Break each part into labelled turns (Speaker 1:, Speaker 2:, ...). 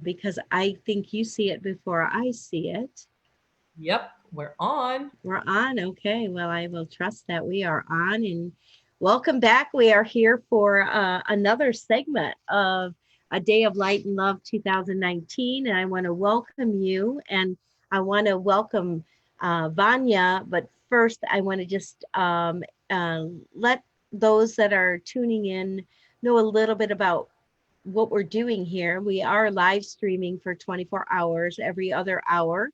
Speaker 1: because I think you see it before I see it.
Speaker 2: Yep, we're on.
Speaker 1: We're on. Okay. Well, I will trust that we are on. And welcome back. We are here for another segment of A Day of Light and Love 2019. And I want to welcome you. And I want to welcome Vanya. But first, I want to just let those that are tuning in know a little bit about what we're doing here. We are live streaming for 24 hours every other hour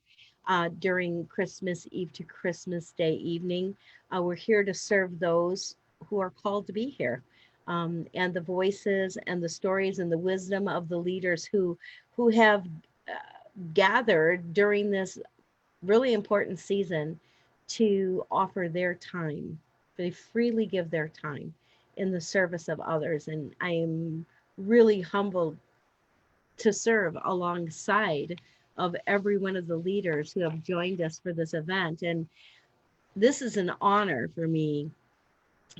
Speaker 1: during Christmas Eve to Christmas Day evening. We're here to serve those who are called to be here. And the voices and the stories and the wisdom of the leaders who have gathered during this really important season to offer their time. They freely give their time in the service of others. And I am really humbled to serve alongside of every one of the leaders who have joined us for this event. And this is an honor for me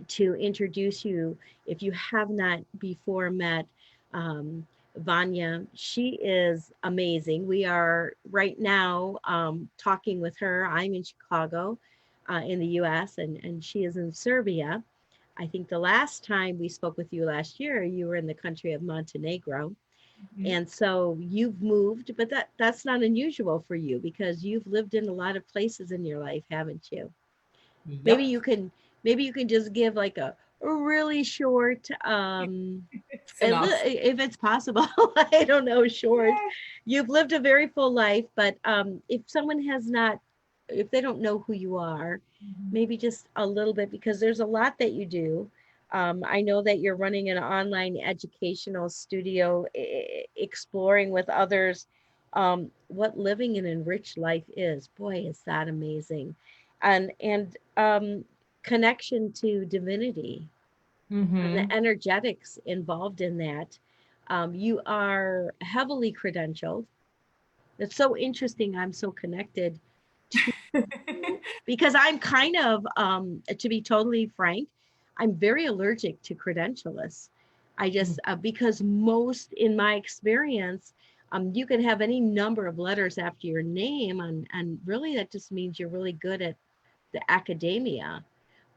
Speaker 1: to introduce you, if you have not before met Vanya. She is amazing. We are right now talking with her. I'm in Chicago in the US, and she is in Serbia. I think the last time we spoke with you last year, you were in the country of Montenegro.
Speaker 2: Mhm.
Speaker 1: And so you've moved, but that's not unusual for you because you've lived in a lot of places in your life, haven't you? Maybe
Speaker 2: Yep,
Speaker 1: you can maybe you can just give like a really short
Speaker 2: synopsis.
Speaker 1: if it's possible. I don't know, short. You've lived a very full life, but if someone has not, if they don't know who you are,
Speaker 2: Mhm.
Speaker 1: maybe just a little bit, because there's a lot that you do. I know that you're running an online educational studio, exploring with others what living an enriched life is. Boy, is that amazing. And connection to divinity and the
Speaker 2: Mhm.
Speaker 1: energetics involved in that. You are heavily credentialed. It's so interesting. I'm so connected to you because I'm kind of, to be totally frank, I'm very allergic to credentialists. I just, because most in my experience, you can have any number of letters after your name, and really that just means you're really good at the academia.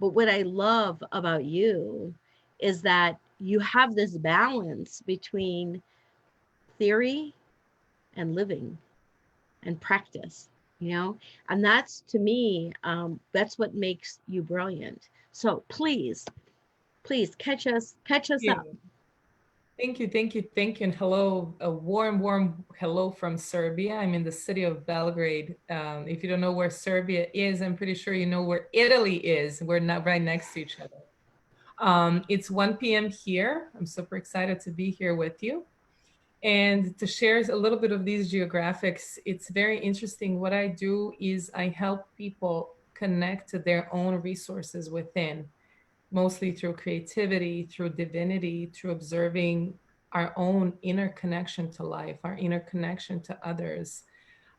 Speaker 1: But what I love about you is that you have this balance between theory and living and practice, you know, and that's to me, that's what makes you brilliant. So please catch us up.
Speaker 2: Yeah. Thank you, thank you, thank you, and hello, a warm, warm hello from Serbia. I'm in the city of Belgrade. If you don't know where Serbia is, I'm pretty sure you know where Italy is. We're not right next to each other. It's 1 p.m. here. I'm super excited to be here with you and to share a little bit of these geographics. It's very interesting. What I do is I help people connect to their own resources within, mostly through creativity, through divinity, through observing our own inner connection to life, our inner connection to others,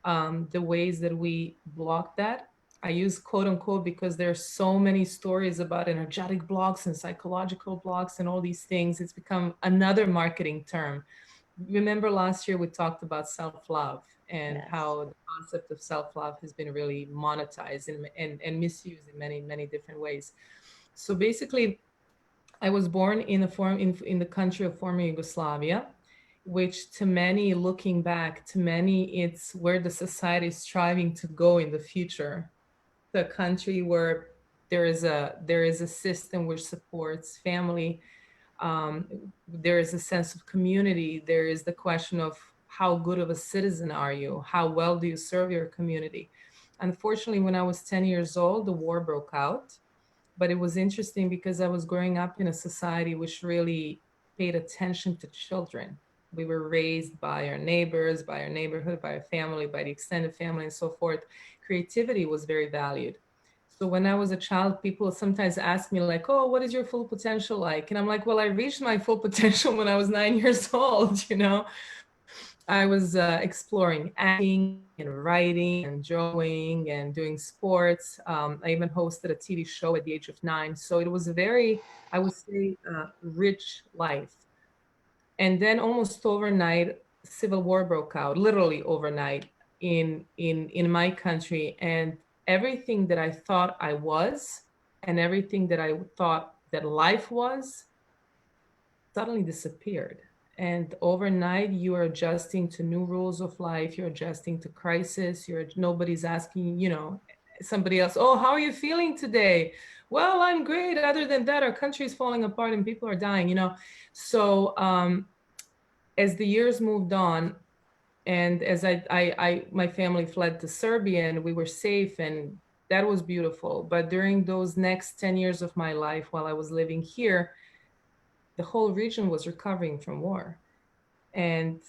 Speaker 2: the ways that we block that. I use quote unquote because there are so many stories about energetic blocks and psychological blocks and all these things. It's become another marketing term. Remember last year we talked about self-love and
Speaker 1: Yes.
Speaker 2: how the concept of self-love has been really monetized and misused in many, many different ways. So basically, I was born in the country of former Yugoslavia, which to many, looking back, to many, it's where the society is striving to go in the future. The country where there is a system which supports family. There is a sense of community. There is the question of how good of a citizen are you? How well do you serve your community? Unfortunately, when I was 10 years old, the war broke out, but it was interesting because I was growing up in a society which really paid attention to children. We were raised by our neighbors, by our neighborhood, by our family, by the extended family, and so forth. Creativity was very valued. So when I was a child, people sometimes ask me like, "Oh, what is your full potential like?" And I'm like, "Well, I reached my full potential when I was 9 years old. I was exploring acting and writing and drawing and doing sports. I even hosted a TV show at the age of 9. So it was a very, I would say, rich life. And then almost overnight, civil war broke out literally overnight in my country, and everything that I thought I was and everything that I thought that life was suddenly disappeared. And overnight, you are adjusting to new rules of life. You're adjusting to crisis. Nobody's asking, somebody else, oh, how are you feeling today? Well, I'm great. Other than that, our country is falling apart and people are dying. So as the years moved on, and as my family fled to Serbia, and we were safe, and that was beautiful. But during those next 10 years of my life while I was living here, the whole region was recovering from war, and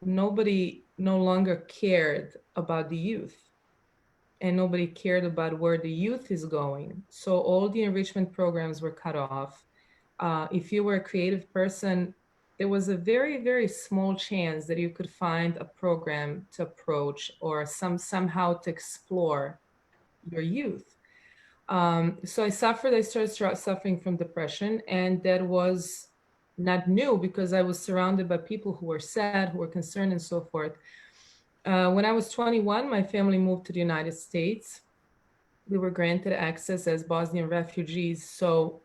Speaker 2: nobody no longer cared about the youth, and nobody cared about where the youth is going. So all the enrichment programs were cut off. If you were a creative person, there was a very, very small chance that you could find a program to approach or somehow to explore your youth. So I started suffering from depression, and that was not new because I was surrounded by people who were sad, who were concerned, and so forth. When I was 21, my family moved to the United States. We were granted access as Bosnian refugees. So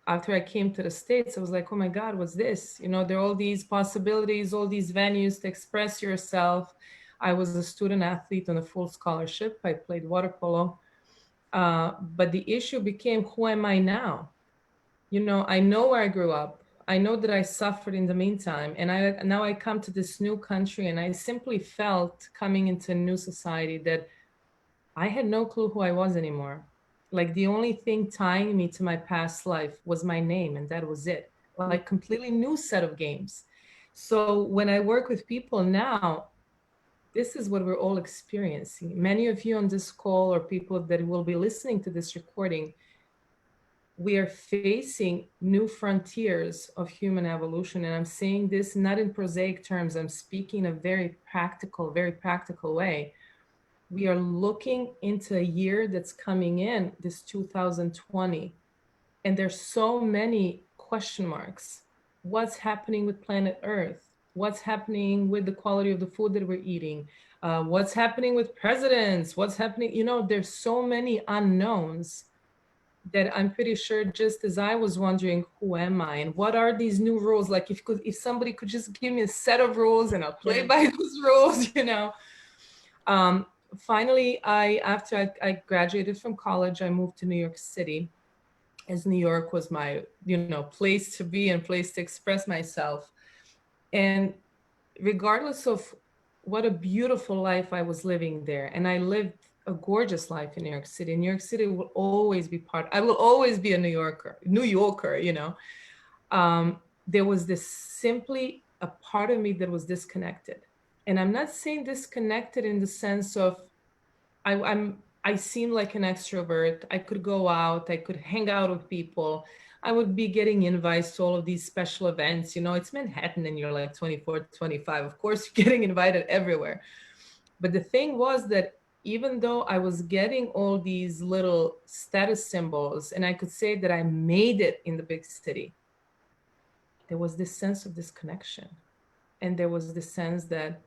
Speaker 2: after I came to the States, I was like, oh my God, what's this? There are all these possibilities, all these venues to express yourself. I was a student athlete on a full scholarship. I played water polo. But the issue became, who am I now? I know where I grew up. I know that I suffered in the meantime. And now I come to this new country, and I simply felt coming into a new society that I had no clue who I was anymore. Like the only thing tying me to my past life was my name, and that was it. Like completely new set of games. So when I work with people now, this is what we're all experiencing. Many of you on this call, or people that will be listening to this recording, we are facing new frontiers of human evolution. And I'm saying this not in prosaic terms. I'm speaking a very practical way. We are looking into a year that's coming in, this 2020, and there's so many question marks. What's happening with planet Earth? What's happening with the quality of the food that we're eating? What's happening with presidents? What's happening? There's so many unknowns that I'm pretty sure, just as I was wondering, who am I and what are these new rules? Like if somebody could just give me a set of rules and I'll play by those rules, Finally, after I graduated from college, I moved to New York City, as New York was my, place to be and place to express myself. And regardless of what a beautiful life I was living there, and I lived a gorgeous life in New York City. New York City will always be I will always be a New Yorker, there was this simply a part of me that was disconnected. And I'm not saying disconnected in the sense of I seem like an extrovert. I could go out, I could hang out with people. I would be getting invites to all of these special events. It's Manhattan and you're like 24, 25. Of course, you're getting invited everywhere. But the thing was that even though I was getting all these little status symbols and I could say that I made it in the big city, there was this sense of disconnection. And there was this sense that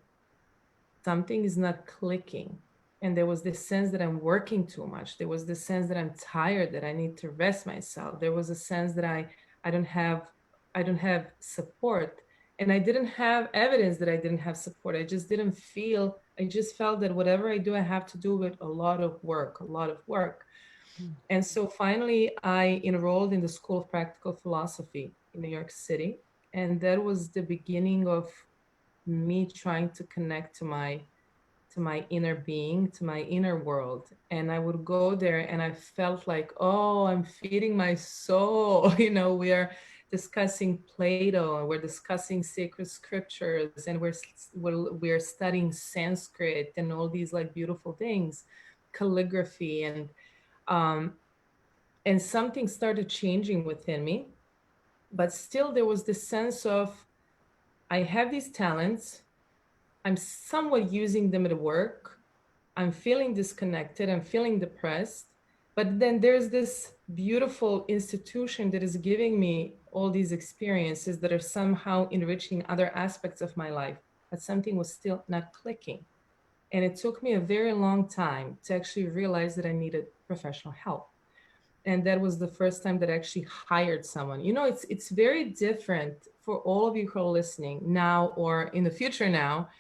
Speaker 2: something is not clicking. And there was this sense that I'm working too much. There was this sense that I'm tired, that I need to rest myself. There was a sense that I don't have support. And I didn't have evidence that I didn't have support. I just felt that whatever I do, I have to do with a lot of work. And so finally, I enrolled in the School of Practical Philosophy in New York City. And that was the beginning of me trying to connect to my inner being, to my inner world. And I would go there and I felt like, oh, I'm feeding my soul. We are discussing Plato, and we're discussing sacred scriptures, and we're studying Sanskrit and all these like beautiful things, calligraphy, and something started changing within me. But still there was this sense of, I have these talents, I'm somewhat using them at work, I'm feeling disconnected, I'm feeling depressed, but then there's this beautiful institution that is giving me all these experiences that are somehow enriching other aspects of my life. but something was still not clicking. And it took me a very long time to actually realize that I needed professional help. And that was the first time that I actually hired someone. You know, it's very different for all of you who are listening now or in the future now.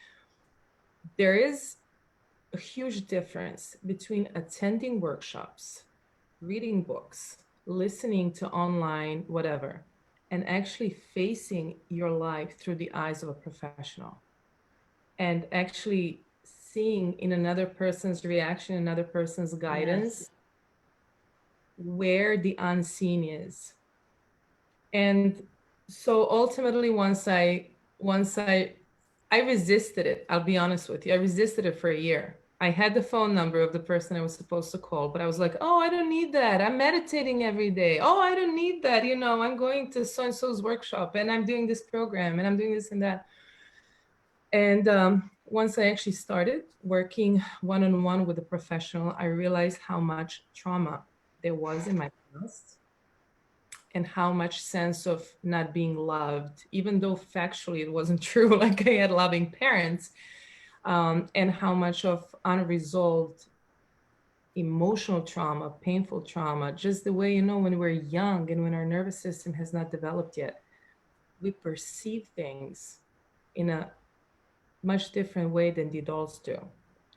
Speaker 2: There is a huge difference between attending workshops, reading books, listening to online, whatever, and actually facing your life through the eyes of a professional and actually seeing in another person's reaction, another person's
Speaker 1: Yes.
Speaker 2: guidance, where the unseen is. And so ultimately, once I resisted it. I'll be honest with you. I resisted it for a year. I had the phone number of the person I was supposed to call, but I was like, oh, I don't need that. I'm meditating every day. Oh, I don't need that. You know, I'm going to so and so's workshop and I'm doing this program and I'm doing this and that. And once I actually started working one on one with a professional, I realized how much trauma there was in my past and how much sense of not being loved, even though factually it wasn't true, like I had loving parents, and how much of unresolved emotional trauma, painful trauma, just the way, you know, when we're young and when our nervous system has not developed yet, we perceive things in a much different way than the adults do.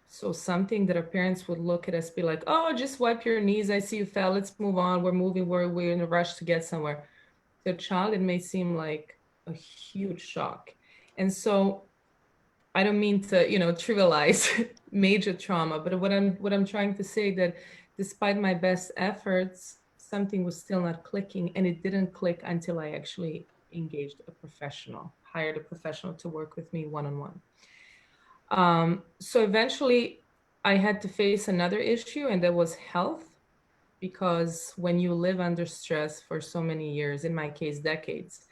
Speaker 2: So something that our parents would look at us, be like, oh, just wipe your knees. I see you fell. Let's move on. We're moving. We're in a rush to get somewhere. To a child, it may seem like a huge shock. And so I don't mean to, you know, trivialize major trauma, but what I'm trying to say that despite my best efforts, something was still not clicking, and it didn't click until I actually engaged a professional, hired a professional to work with me one on one. So eventually, I had to face another issue, and that was health, because when you live under stress for so many years, in my case, decades,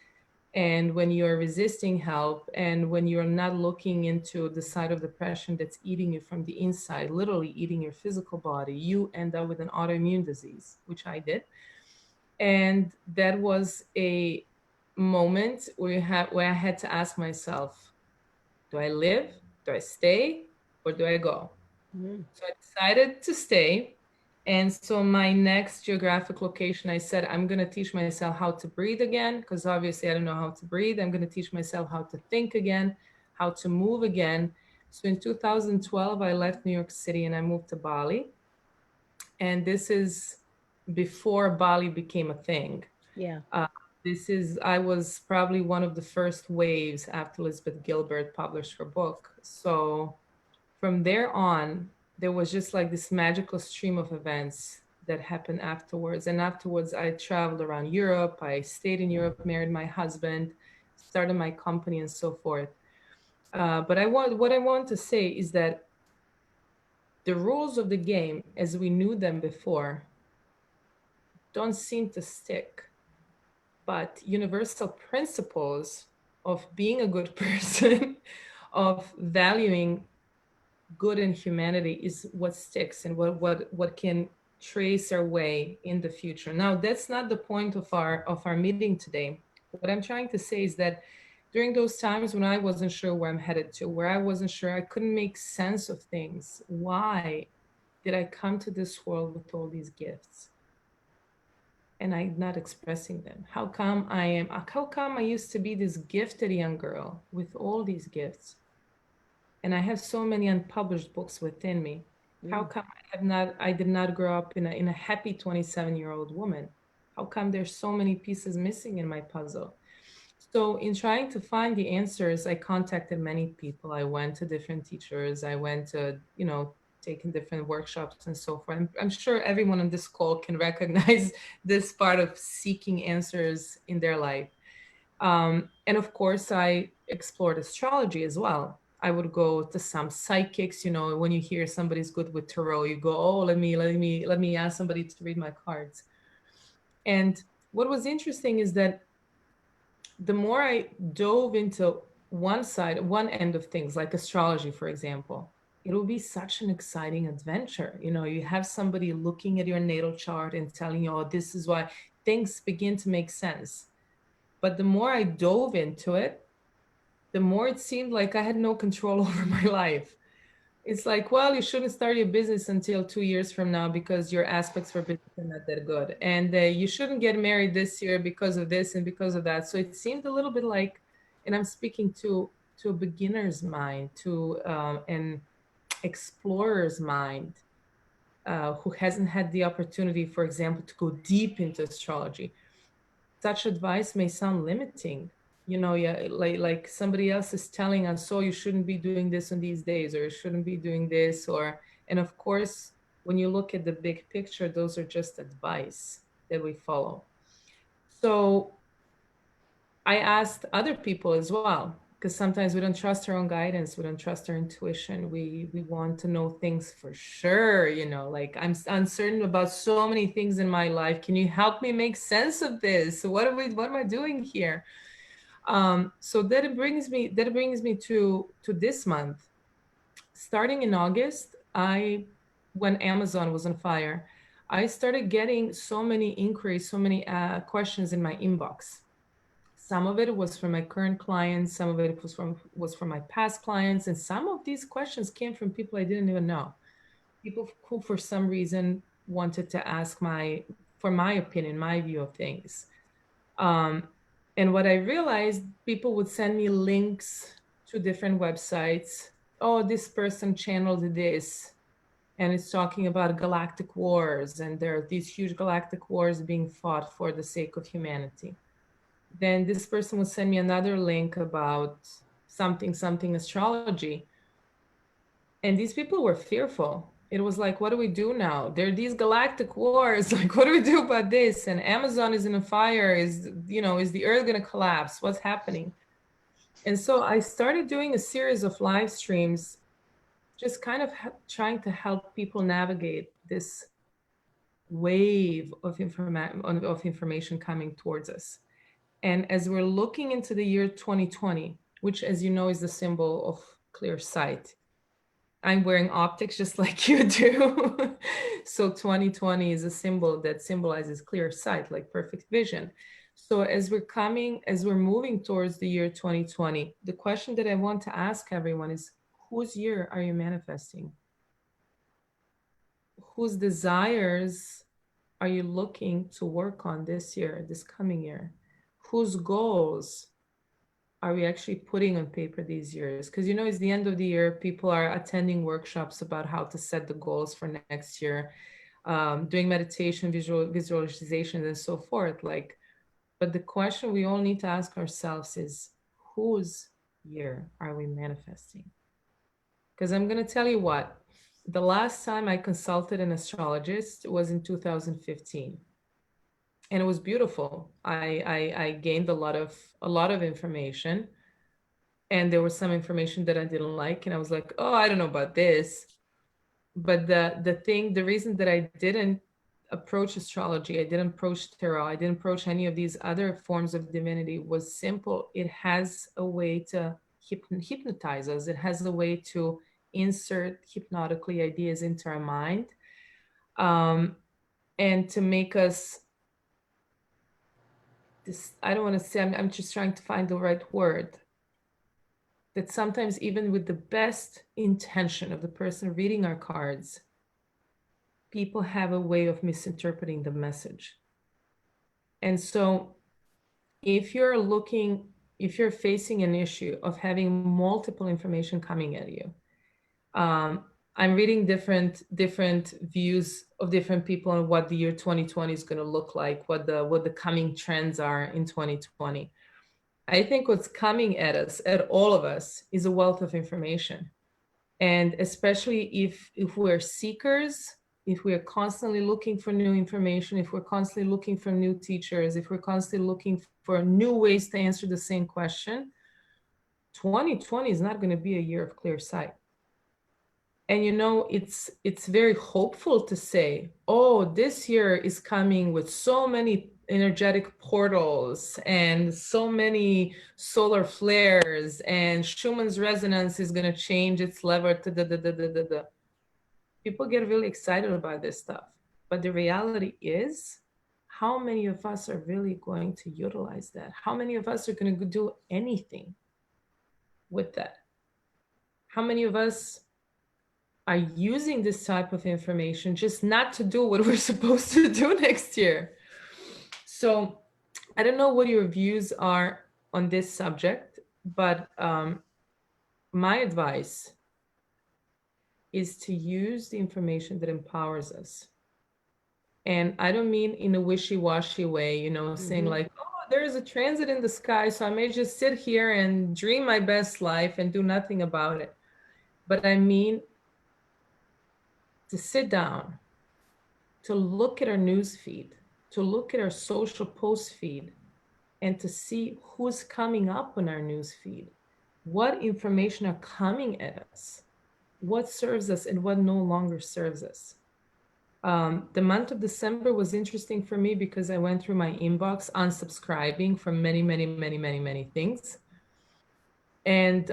Speaker 2: and when you're resisting help and when you're not looking into the side of depression that's eating you from the inside, literally eating your physical body, you end up with an autoimmune disease, which I did. And that was a moment where I had to ask myself, do I live, do I stay, or do I go?
Speaker 1: Mm.
Speaker 2: So I decided to stay. And so my next geographic location, I said, I'm going to teach myself how to breathe again, because obviously I don't know how to breathe. I'm going to teach myself how to think again, how to move again. So in 2012, I left New York City and I moved to Bali. And this is before Bali became a thing.
Speaker 1: Yeah.
Speaker 2: Uh, I was probably one of the first waves after Elizabeth Gilbert published her book. So from there on, there was just like this magical stream of events that happened afterwards. And afterwards, I traveled around Europe. I stayed in Europe, married my husband, started my company, and so forth. But what I want to say is that the rules of the game, as we knew them before, don't seem to stick. But universal principles of being a good person, of valuing good in humanity is what sticks and what can trace our way in the future. Now, that's not the point of our meeting today. What I'm trying to say is that during those times when I wasn't sure where I'm headed to, where I wasn't sure, I couldn't make sense of things. Why did I come to this world with all these gifts and I'm not expressing them? How come I used to be this gifted young girl with all these gifts, and I have so many unpublished books within me? How
Speaker 1: Mm.
Speaker 2: come I did not grow up in a happy 27-year-old woman? How come there's so many pieces missing in my puzzle? So in trying to find the answers, I contacted many people. I went to different teachers. I went to, you know, taking different workshops and so forth. I'm sure everyone on this call can recognize this part of seeking answers in their life. And of course, I explored astrology as well. I would go to some psychics. You know, when you hear somebody's good with tarot, you go, "Oh, let me ask somebody to read my cards." And what was interesting is that the more I dove into one end of things, like astrology, for example, it will be such an exciting adventure. You know, you have somebody looking at your natal chart and telling you, "Oh, this is why," things begin to make sense. But the more I dove into it, the more it seemed like I had no control over my life. It's like, well, you shouldn't start your business until 2 years from now because your aspects for business are not that good. And you shouldn't get married this year because of this and because of that. So it seemed a little bit like, and I'm speaking to a beginner's mind, to an explorer's mind, who hasn't had the opportunity, for example, to go deep into astrology. Such advice may sound limiting. Yeah, like somebody else is telling us, so you shouldn't be doing this on these days, or you shouldn't be doing this, or, and of course, when you look at the big picture, those are just advice that we follow. So I asked other people as well, because sometimes we don't trust our own guidance, we don't trust our intuition. We want to know things for sure, like I'm uncertain about so many things in my life. Can you help me make sense of this? What am I doing here? So that brings me to this month. Starting in August, when Amazon was on fire, I started getting so many inquiries, so many questions in my inbox. Some of it was from my current clients, some of it was from my past clients, and some of these questions came from people I didn't even know. People who, for some reason, wanted to ask for my opinion, my view of things. Um, and what I realized, people would send me links to different websites. Oh, this person channeled this, and it's talking about galactic wars, and there are these huge galactic wars being fought for the sake of humanity. Then this person would send me another link about something astrology. And these people were fearful. It was like, what do we do now? There are these galactic wars. Like, what do we do about this? And Amazon is in a fire. Is the earth going to collapse? What's happening? And so I started doing a series of live streams, just kind of trying to help people navigate this wave of information coming towards us. And as we're looking into the year 2020, which, as you know, is the symbol of clear sight, I'm wearing optics just like you do. So 2020 is a symbol that symbolizes clear sight, like perfect vision. So as we're moving towards the year 2020, the question that I want to ask everyone is, whose year are you manifesting? Whose desires are you looking to work on this year, this coming year? Whose goals are we actually putting on paper these years? Because it's the end of the year, people are attending workshops about how to set the goals for next year, doing meditation, visualization, and so forth. But the question we all need to ask ourselves is, whose year are we manifesting? Because I'm going to tell you what, the last time I consulted an astrologist was in 2015. And it was beautiful. I gained a lot of information, and there was some information that I didn't like, and I was like, oh, I don't know about this. But the reason that I didn't approach astrology, I didn't approach tarot, I didn't approach any of these other forms of divinity was simple. It has a way to hypnotize us. It has a way to insert hypnotically ideas into our mind, and to make us this. I don't want to say, I'm just trying to find the right word, that sometimes even with the best intention of the person reading our cards, people have a way of misinterpreting the message. And so if you're facing an issue of having multiple information coming at you, I'm reading different views of different people on what the year 2020 is going to look like, what the coming trends are in 2020. I think what's coming at us, at all of us, is a wealth of information. And especially if we're seekers, if we're constantly looking for new information, if we're constantly looking for new teachers, if we're constantly looking for new ways to answer the same question, 2020 is not going to be a year of clear sight. And it's very hopeful to say, oh, this year is coming with so many energetic portals and so many solar flares, and Schumann's resonance is going to change its lever to. People get really excited about this stuff, but the reality is, how many of us are really going to utilize that? How many of us are going to do anything? with that? How many of us are using this type of information just not to do what we're supposed to do next year? So I don't know what your views are on this subject, but my advice is to use the information that empowers us. And I don't mean in a wishy-washy way, you know, saying
Speaker 1: Mm-hmm.
Speaker 2: like, oh, there's a transit in the sky, so I may just sit here and dream my best life and do nothing about it. But I mean to sit down, to look at our news feed, to look at our social post feed, and to see who's coming up on our news feed, what information are coming at us, what serves us and what no longer serves us. The month of December was interesting for me because I went through my inbox unsubscribing from many, many, many, many, many things. And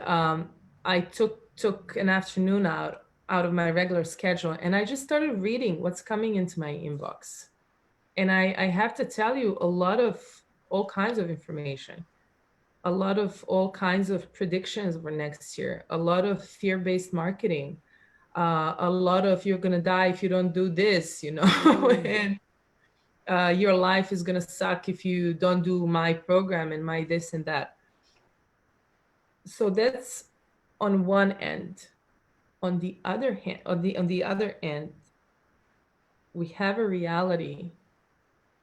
Speaker 2: I took an afternoon out of my regular schedule, and I just started reading what's coming into my inbox. And I have to tell you, a lot of all kinds of information, a lot of all kinds of predictions for next year, a lot of fear-based marketing, a lot of you're gonna die if you don't do this, you know, and your life is gonna suck if you don't do my program and my this and that. So that's on one end. On the other hand, on the other end, we have a reality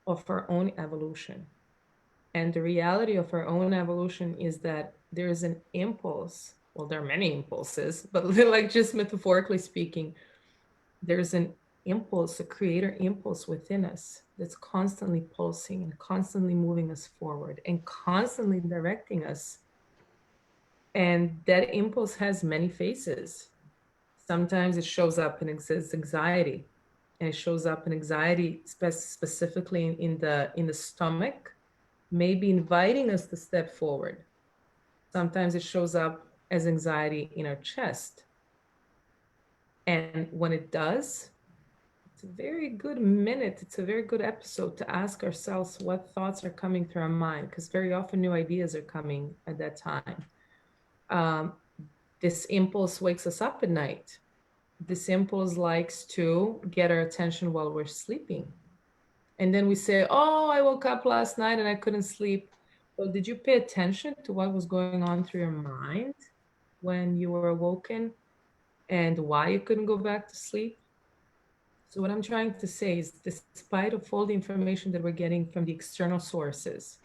Speaker 2: of our own evolution. And the reality of our own evolution is that there is an impulse. Well, there are many impulses, but like just metaphorically speaking, there's an impulse, a creator impulse within us that's constantly pulsing and constantly moving us forward and constantly directing us. And that impulse has many faces. Sometimes it shows up in anxiety, and it shows up in anxiety specifically in the stomach, maybe inviting us to step forward. Sometimes it shows up as anxiety in our chest. And when it does, it's a very good minute, it's a very good episode to ask ourselves what thoughts are coming through our mind, because very often new ideas are coming at that time. Um, this impulse wakes us up at night. This impulse likes to get our attention while we're sleeping. And then we say, oh, I woke up last night and I couldn't sleep. Well, did you pay attention to what was going on through your mind when you were awoken and why you couldn't go back to sleep? So what I'm trying to say is, despite of all the information that we're getting from the external sources,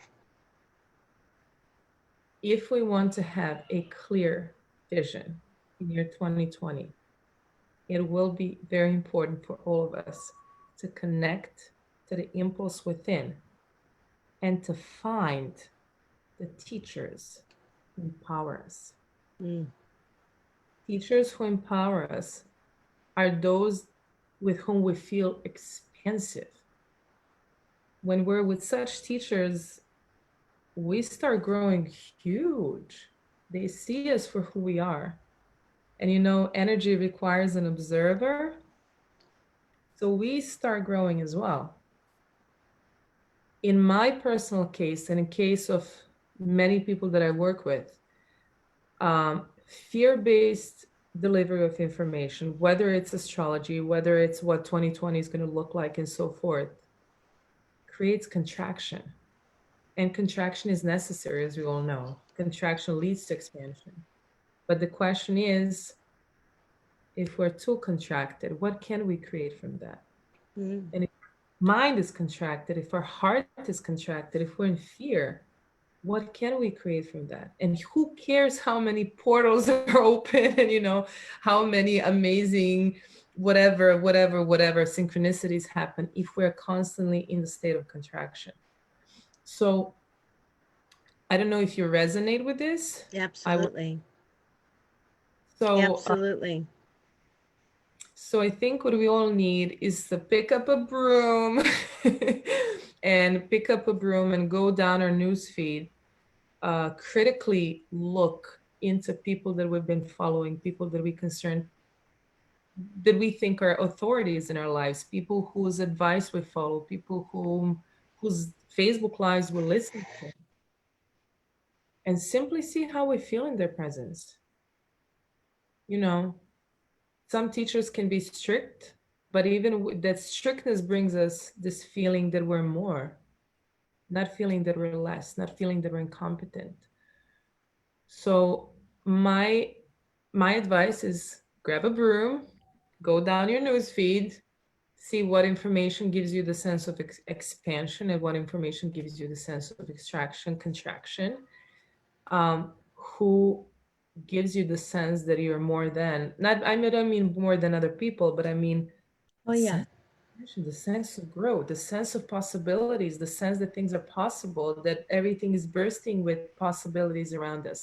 Speaker 2: if we want to have a clear vision in year 2020, it will be very important for all of us to connect to the impulse within and to find the teachers who empower us.
Speaker 1: Mm.
Speaker 2: Teachers who empower us are those with whom we feel expansive. When we're with such teachers, we start growing huge. They see us for who we are. And you know, energy requires an observer. So we start growing as well. In my personal case, and in case of many people that I work with, fear-based delivery of information, whether it's astrology, whether it's what 2020 is going to look like and so forth, creates contraction. And contraction is necessary, as we all know. Contraction leads to expansion. But the question is, if we're too contracted, what can we create from that?
Speaker 1: Mm.
Speaker 2: And if mind is contracted, if our heart is contracted, if we're in fear, what can we create from that? And who cares how many portals are open and, you know, how many amazing whatever synchronicities happen if we're constantly in the state of contraction. So I don't know if you resonate with this.
Speaker 1: Absolutely.
Speaker 2: So
Speaker 1: Absolutely.
Speaker 2: So I think what we all need is to pick up a broom and go down our newsfeed, critically look into people that we've been following, people that that we think are authorities in our lives, people whose advice we follow, people whose Facebook lives we listen to, and simply see how we feel in their presence. You know, some teachers can be strict, but even that strictness brings us this feeling that we're more, not feeling that we're less, not feeling that we're incompetent. So my advice is grab a broom, go down your news feed, see what information gives you the sense of expansion and what information gives you the sense of extraction, contraction. Who gives you the sense that you're more than, not, I don't mean more than other people, but I mean
Speaker 1: Oh, yeah.
Speaker 2: the sense of growth, the sense of possibilities, the sense that things are possible, that everything is bursting with possibilities around us,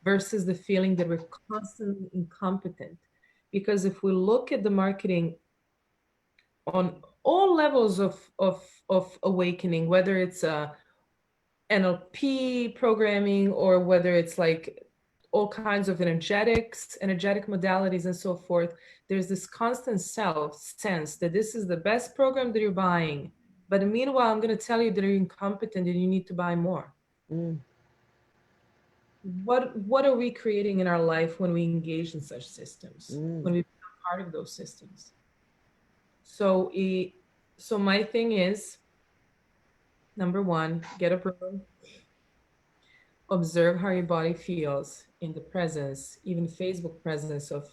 Speaker 2: versus the feeling that we're constantly incompetent. Because if we look at the marketing on all levels of awakening, whether it's NLP programming or whether it's like all kinds of energetic modalities and so forth, there's this constant sense that this is the best program that you're buying. But meanwhile, I'm going to tell you that you're incompetent and you need to buy more.
Speaker 1: Mm.
Speaker 2: What are we creating in our life when we engage in such systems,
Speaker 1: Mm.
Speaker 2: when we become part of those systems? So, so my thing is, number one, get a broom, observe how your body feels in the presence, even Facebook presence of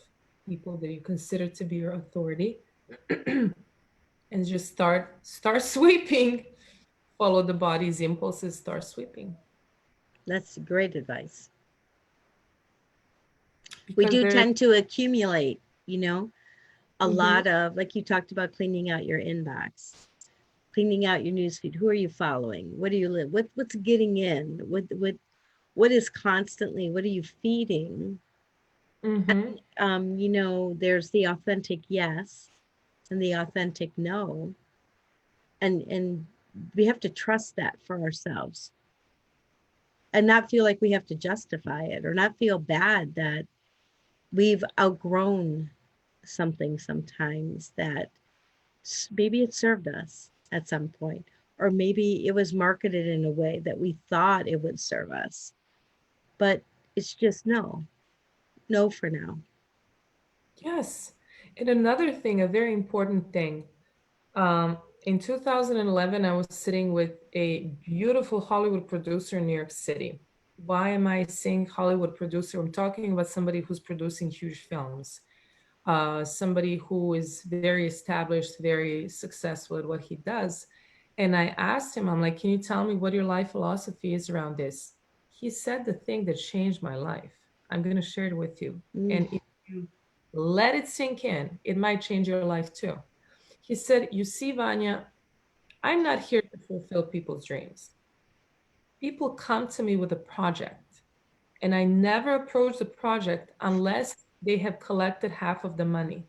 Speaker 2: people that you consider to be your authority, and just start sweeping. Follow the body's impulses, start sweeping.
Speaker 1: That's great advice. We
Speaker 2: Because
Speaker 1: do
Speaker 2: there,
Speaker 1: tend to accumulate, you know, a
Speaker 2: mm-hmm,
Speaker 1: lot of, like you talked about, cleaning out your inbox, cleaning out your newsfeed. Who are you following? What do you live? What's getting in? What is constantly? What are you feeding?
Speaker 2: mm-hmm,
Speaker 1: You know, there's the authentic yes and the authentic no, and we have to trust that for ourselves and not feel like we have to justify it or not feel bad that we've outgrown something sometimes that maybe it served us at some point, or maybe it was marketed in a way that we thought it would serve us, but it's just no for now.
Speaker 2: yes. And another thing, a very important thing, in 2011, I was sitting with a beautiful Hollywood producer in New York City. Why am I saying Hollywood producer? I'm talking about somebody who's producing huge films, somebody who is very established, very successful at what he does. And I asked him, I'm like, can you tell me what your life philosophy is around this? He said the thing that changed my life. I'm going to share it with you.
Speaker 1: Mm.
Speaker 2: And if you let it sink in, it might change your life too. He said, you see, Vanya, I'm not here to fulfill people's dreams. People come to me with a project, and I never approach the project unless they have collected half of the money.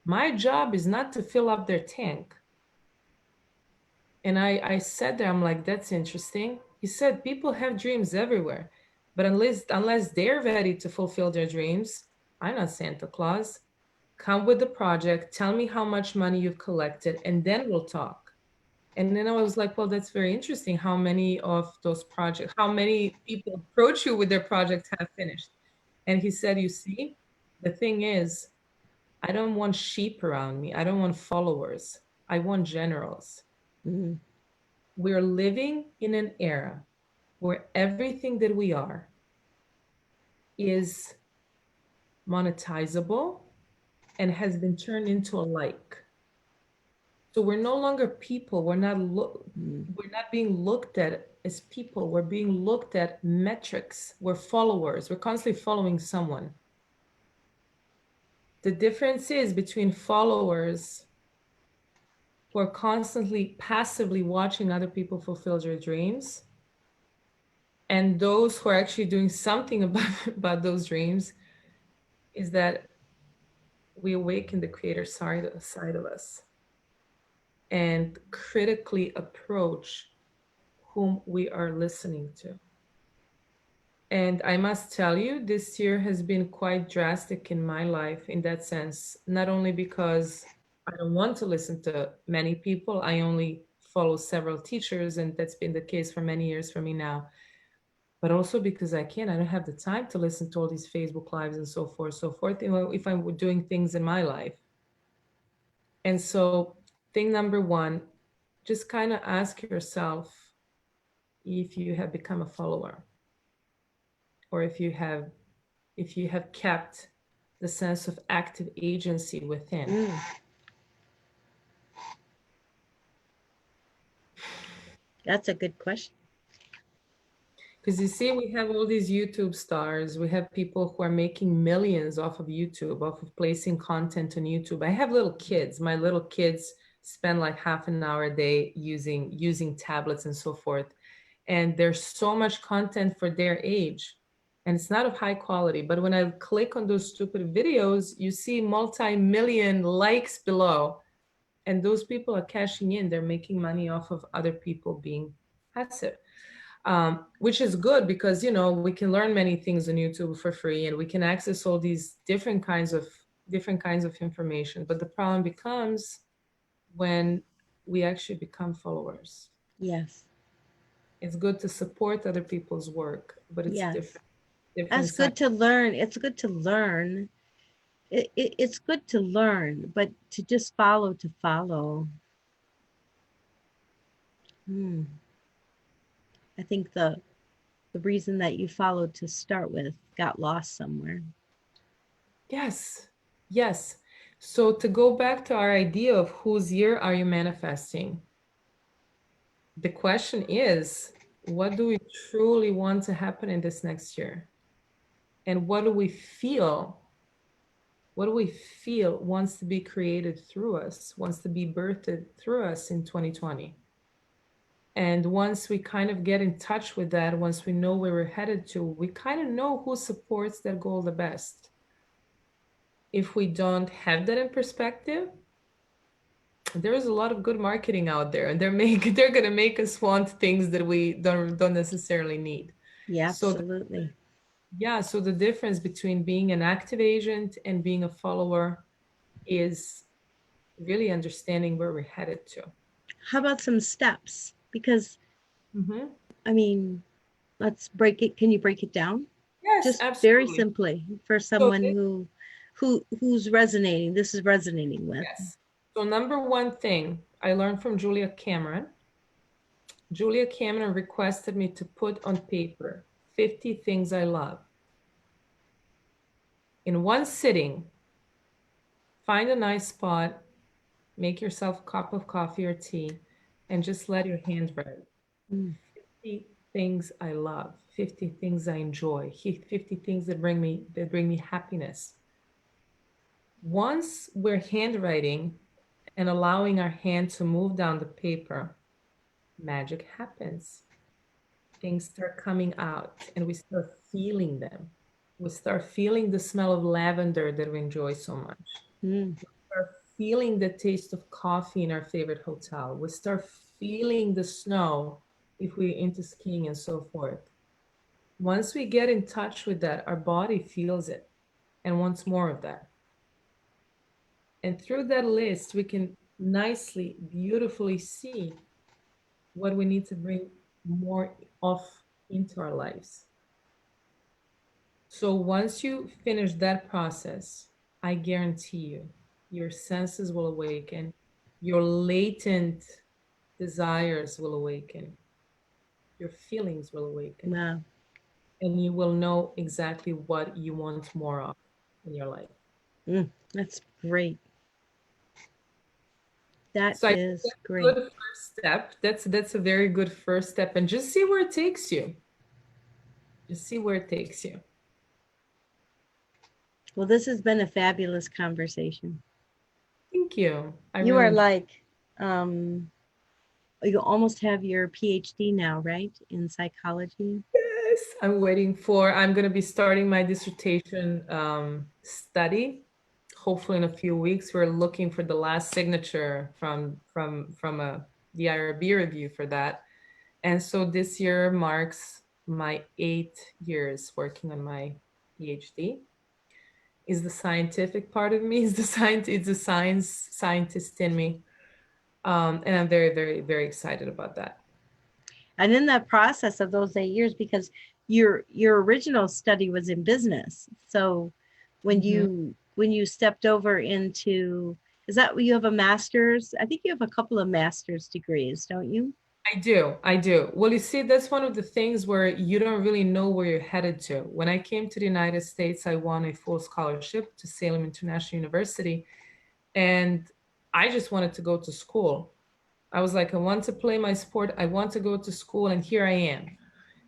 Speaker 2: My job is not to fill up their tank. And I said there, I'm like, that's interesting. He said, people have dreams everywhere, but unless they're ready to fulfill their dreams, I'm not Santa Claus. Come with the project, tell me how much money you've collected, and then we'll talk. And then I was like, well, that's very interesting. How many of those projects, how many people approach you with their projects have finished? And he said, you see, the thing is, I don't want sheep around me. I don't want followers. I want generals.
Speaker 1: Mm.
Speaker 2: We're living in an era where everything that we are is monetizable and has been turned into a like. So we're no longer people. We're not being looked at as people. We're being looked at metrics. We're followers. We're constantly following someone. The difference is between followers who are constantly passively watching other people fulfill their dreams and those who are actually doing something about those dreams is that we awaken the creator side of us and critically approach whom we are listening to. And I must tell you, this year has been quite drastic in my life in that sense, not only because I don't want to listen to many people, I only follow several teachers, and that's been the case for many years for me now. but also because I don't have the time to listen to all these Facebook lives and so forth, if I'm doing things in my life. And so thing number one, just kind of ask yourself if you have become a follower, or if you have kept the sense of active agency within.
Speaker 1: That's a good question.
Speaker 2: Because you see, we have all these YouTube stars. We have people who are making millions off of YouTube, off of placing content on YouTube. I have little kids. My little kids spend like half an hour a day using tablets and so forth. And there's so much content for their age. And it's not of high quality. But when I click on those stupid videos, you see multi-million likes below. And those people are cashing in. They're making money off of other people being passive. Which is good because, you know, we can learn many things on YouTube for free, and we can access all these different kinds of information. But the problem becomes when we actually become followers.
Speaker 1: Yes.
Speaker 2: It's good to support other people's work, but it's
Speaker 1: Yes.
Speaker 2: different
Speaker 1: That's good to learn. It's good to learn. It's good to learn, but to just follow to follow. I think the reason that you followed to start with got lost somewhere.
Speaker 2: Yes. Yes. So to go back to our idea of whose year are you manifesting? The question is, what do we truly want to happen in this next year? And what do we feel? What do we feel wants to be created through us, wants to be birthed through us in 2020? And once we kind of get in touch with that, once we know where we're headed to, we kind of know who supports that goal the best. If we don't have that in perspective, there is a lot of good marketing out there, and they're going to make us want things that we don't necessarily need.
Speaker 1: Yeah, absolutely.
Speaker 2: So the difference between being an active agent and being a follower is really understanding where we're headed to.
Speaker 1: How about some steps? Because
Speaker 2: Mm-hmm.
Speaker 1: I mean, let's break it. Can you break it down?
Speaker 2: Yes,
Speaker 1: Just
Speaker 2: absolutely.
Speaker 1: very simply for someone who's resonating. This is resonating with.
Speaker 2: Yes. So number one thing I learned from Julia Cameron. Julia Cameron requested me to put on paper 50 things I love. In one sitting, find a nice spot, make yourself a cup of coffee or tea, and just let your hand write. 50 things I love, 50 things I enjoy, 50 things that bring me happiness. Once we're handwriting and allowing our hand to move down the paper, magic happens. Things start coming out and we start feeling them. We start feeling the smell of lavender that we enjoy so much. We start feeling the taste of coffee in our favorite hotel. We start feeling the snow if we're into skiing and so forth. Once we get in touch with that, our body feels it and wants more of that. And through that list, we can nicely, beautifully see what we need to bring more of into our lives. So once you finish that process, I guarantee you, your senses will awaken, your latent desires will awaken, your feelings will awaken.
Speaker 1: Wow.
Speaker 2: And you will know exactly what you want more of in your life.
Speaker 1: That's great. That
Speaker 2: So I think
Speaker 1: is
Speaker 2: that's
Speaker 1: great.
Speaker 2: a good first step. That's a very good first step. And just see where it takes you. Just see where it takes you.
Speaker 1: Well, this has been a fabulous conversation.
Speaker 2: Thank you.
Speaker 1: You are like, you almost have your PhD now, right? In psychology.
Speaker 2: Yes, I'm going to be starting my dissertation study. Hopefully in a few weeks. We're looking for the last signature from the IRB review for that. And so this year marks my 8 years working on my PhD. Is the scientific part of me, is the scientist in me. And I'm very, very, very excited about that.
Speaker 1: And in that process of those 8 years, because your original study was in business. So when
Speaker 2: Mhm.
Speaker 1: you stepped over into, is that you have a master's? I think you have a couple of master's degrees, don't you?
Speaker 2: I do. I do. Well, you see, that's one of the things where you don't really know where you're headed to. When I came to the United States, I won a full scholarship to Salem International University, and I just wanted to go to school. I was like, I want to play my sport. I want to go to school, and here I am.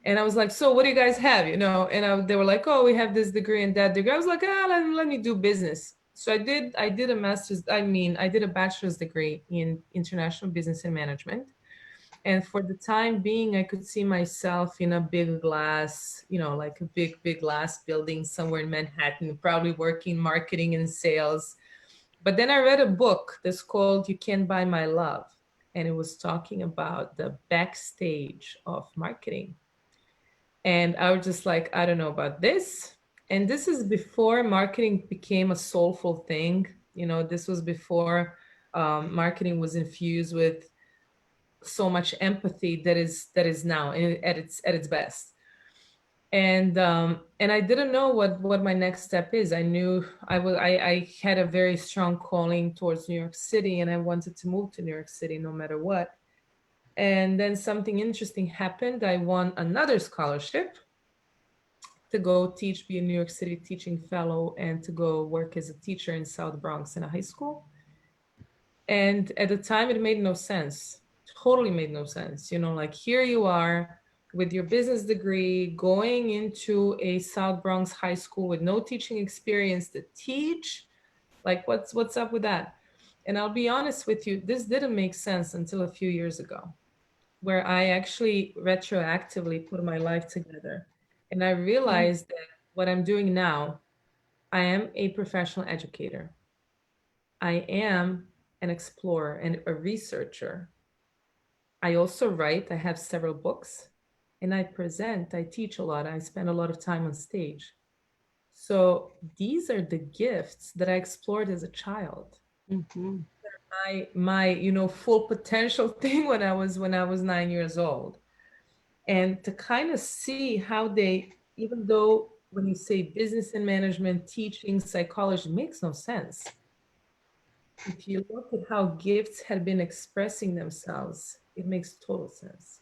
Speaker 2: And I was like, so what do you guys have? They were like, oh, we have this degree and that degree. I was like, let me do business. So I did a bachelor's degree in international business and management. And for the time being, I could see myself in a big glass, like a big glass building somewhere in Manhattan, probably working marketing and sales. But then I read a book that's called You Can't Buy My Love. And it was talking about the backstage of marketing. And I was just like, I don't know about this. And this is before marketing became a soulful thing. This was before marketing was infused with so much empathy that is now at its best. And I didn't know what my next step is. I knew I had a very strong calling towards New York City, and I wanted to move to New York City no matter what. And then something interesting happened. I won another scholarship to go teach, be a New York City teaching fellow, and to go work as a teacher in South Bronx in a high school. And at the time, it made no sense. Totally made no sense. Like here you are with your business degree going into a South Bronx high school with no teaching experience to teach. Like what's up with that? And I'll be honest with you, this didn't make sense until a few years ago, where I actually retroactively put my life together. And I
Speaker 1: Mm.
Speaker 2: realized that what I'm doing now, I am a professional educator. I am an explorer and a researcher. I also write, I have several books, and I present, I teach a lot, I spend a lot of time on stage. So these are the gifts that I explored as a child.
Speaker 1: Mhm.
Speaker 2: My full potential thing when I was 9 years old. And to kind of see how they, even though when you say business and management, teaching, psychology, makes no sense. If you look at how gifts had been expressing themselves, it makes total sense.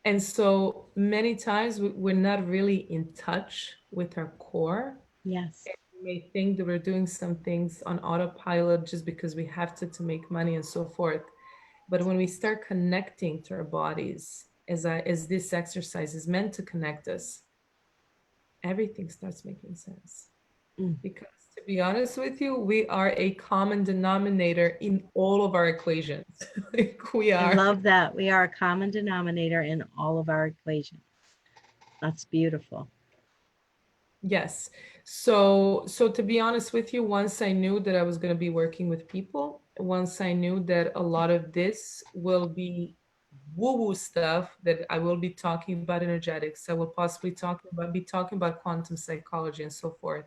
Speaker 2: And so many times we're not really in touch with our core.
Speaker 1: Yes.
Speaker 2: And we may think that we're doing some things on autopilot just because we have to make money and so forth. But when we start connecting to our bodies, as this exercise is meant to connect us, everything starts making sense.
Speaker 1: Mm.
Speaker 2: Because to be honest with you, we are a common denominator in all of our equations. Like we
Speaker 1: I
Speaker 2: are.
Speaker 1: love that. We are a common denominator in all of our equations. That's beautiful.
Speaker 2: Yes. So to be honest with you, once I knew that I was going to be working with people, once I knew that a lot of this will be woo-woo stuff, that I will be talking about energetics, I will possibly be talking about quantum psychology and so forth.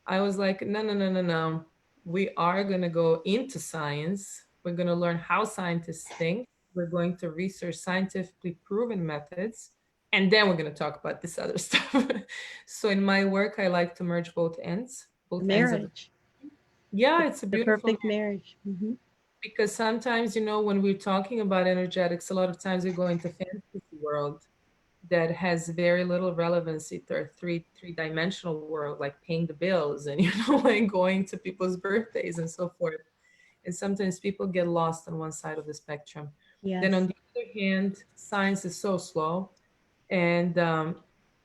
Speaker 2: I was like, no, no, no, no, no. We are going to go into science. We're going to learn how scientists think. We're going to research scientifically proven methods. And then we're going to talk about this other stuff. So in my work, I like to merge
Speaker 1: The
Speaker 2: both ends of.
Speaker 1: marriage,
Speaker 2: Yeah, it's a
Speaker 1: the
Speaker 2: beautiful,
Speaker 1: perfect marriage.
Speaker 2: because sometimes, when we're talking about energetics, a lot of times we go into fantasy world that has very little relevancy to our three-dimensional world, like paying the bills and like going to people's birthdays and so forth. And sometimes people get lost on one side of the spectrum. Then on
Speaker 1: Yes.
Speaker 2: the other hand, science is so slow, and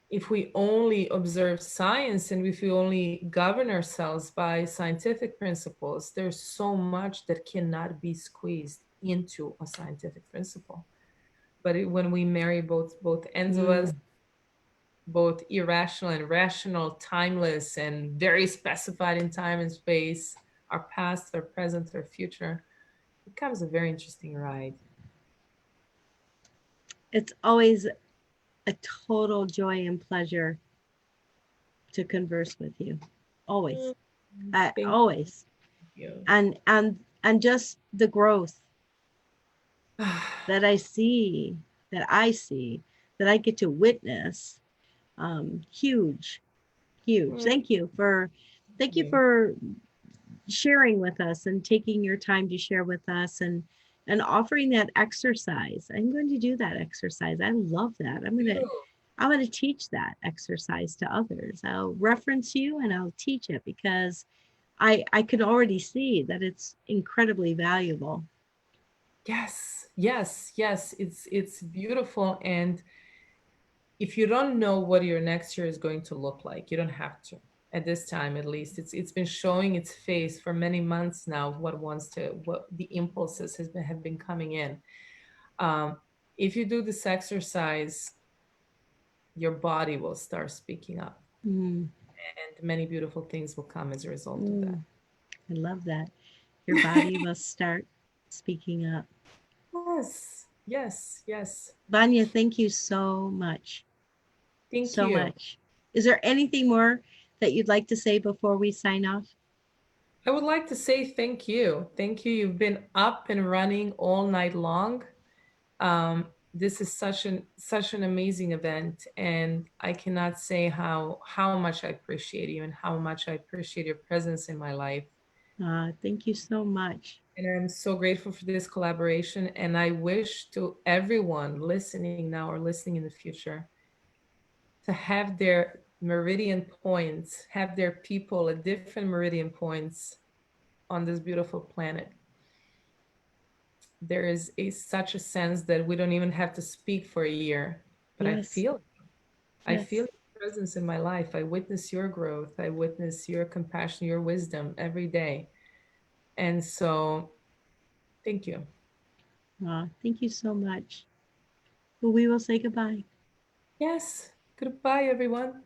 Speaker 2: if we only observe science and if we only govern ourselves by scientific principles, there's so much that cannot be squeezed into a scientific principle. But when we marry both ends of us,
Speaker 1: Mm.
Speaker 2: both irrational and rational, timeless and very specified in time and space, our past, our present, our future, it becomes a very interesting ride.
Speaker 1: It's always a total joy and pleasure to converse with you. Always.
Speaker 2: Mm, thank
Speaker 1: Always.
Speaker 2: you.
Speaker 1: And just the growth that I see, that I see. that I get to witness. Huge, huge. Thank you for sharing with us and taking your time to share with us and offering that exercise. I'm going to do that exercise. I love that. I'm going to teach that exercise to others. I'll reference you and I'll teach it because I can already see that it's incredibly valuable.
Speaker 2: Yes, yes, yes. It's beautiful. And if you don't know what your next year is going to look like, you don't have to. At this time, at least, it's been showing its face for many months now. What the impulses have been coming in. Um, if you do this exercise, your body will start speaking up,
Speaker 1: Mm,
Speaker 2: and many beautiful things will come as a result of that.
Speaker 1: mm, I love that. Your body will start speaking up.
Speaker 2: Yes, yes, yes.
Speaker 1: Vanya, thank you so much.
Speaker 2: Thank
Speaker 1: So
Speaker 2: you.
Speaker 1: much. Is there anything more that you'd like to say before we sign off?
Speaker 2: I would like to say thank you. Thank you. You've been up and running all night long. This is such an amazing event, and I cannot say how much I appreciate you and how much I appreciate your presence in my life.
Speaker 1: Thank you so much.
Speaker 2: And I'm so grateful for this collaboration. And I wish to everyone listening now or listening in the future to have their meridian points, have their people at different meridian points on this beautiful planet. There is such a sense that we don't even have to speak for a year, but
Speaker 1: Yes,
Speaker 2: I feel
Speaker 1: yes.
Speaker 2: your presence in my life. I witness your growth. I witness your compassion, your wisdom every day. And so, thank you.
Speaker 1: Thank you so much. Well, we will say goodbye.
Speaker 2: Yes. Goodbye, everyone.